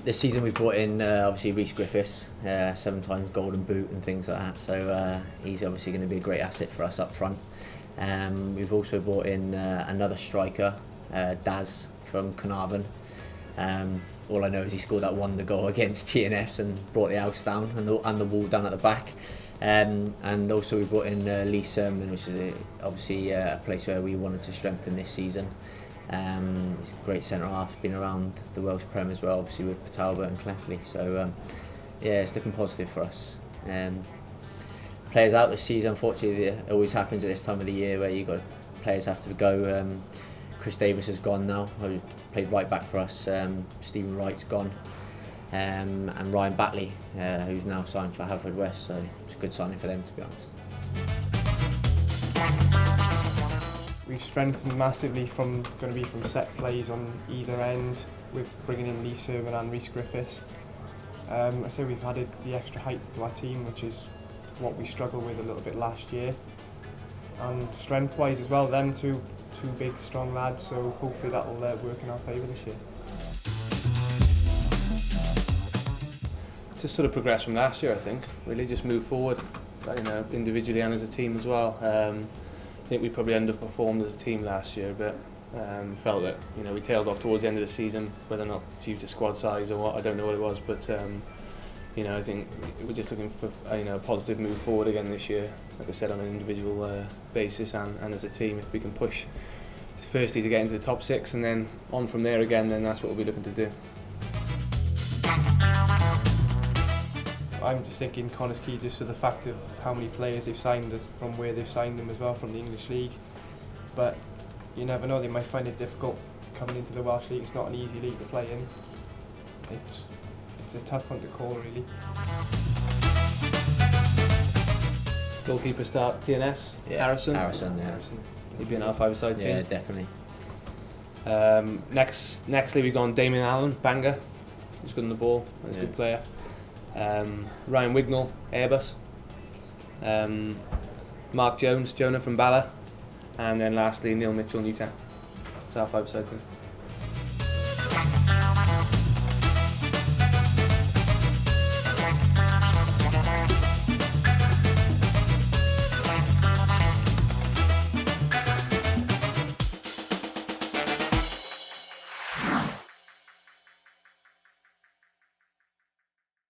This season we've brought in obviously Rhys Griffiths, 7 times golden boot and things like that, so he's obviously going to be a great asset for us up front. We've also brought in another striker, Daz from Carnarvon. All I know is he scored that wonder goal against TNS and brought the Awst down and the wall down at the back. And also we brought in Lee Sermon, which is obviously a place where we wanted to strengthen this season. He's a great centre half, been around the Welsh Premier as well, obviously with Patalba and Clefley. So yeah, it's looking positive for us. Players out this season, unfortunately, it always happens at this time of the year where players have to go. Chris Davis has gone now, who played right back for us. Stephen Wright's gone. And Ryan Batley, who's now signed for Haverfordwest, so it's a good signing for them, to be honest. We've strengthened massively from set plays on either end, with bringing in Lee Sermon and Rhys Griffiths. I say we've added the extra height to our team, which is what we struggled with a little bit last year. And strength-wise as well, them two big, strong lads, so hopefully that will work in our favour this year. To sort of progress from last year, I think. Really just move forward, individually and as a team as well. I think we probably underperformed as a team last year, but felt that we tailed off towards the end of the season, whether or not due to squad size or what, I don't know what it was, but I think we're just looking for a positive move forward again this year. Like I said, on an individual basis and as a team, if we can push firstly to get into the top 6 and then on from there again, then that's what we'll be looking to do. I'm just thinking Connor's key just to the fact of how many players they've signed from where they've signed them as well, from the English League. But you never know, they might find it difficult coming into the Welsh League. It's not an easy league to play in. It's a tough one to call, really. Goalkeeper start, TNS, Yeah, Harrison. Harrison. He'd be in our 5-a-side team. Yeah, definitely. Nextly we've gone Damien Allen, banger. He's good on the ball, he's a good player. Ryan Wignall, Airbus. Mark Jones, Jonah from Bala. And then lastly Neil Mitchell, Newtown. It's our 5-a-side team.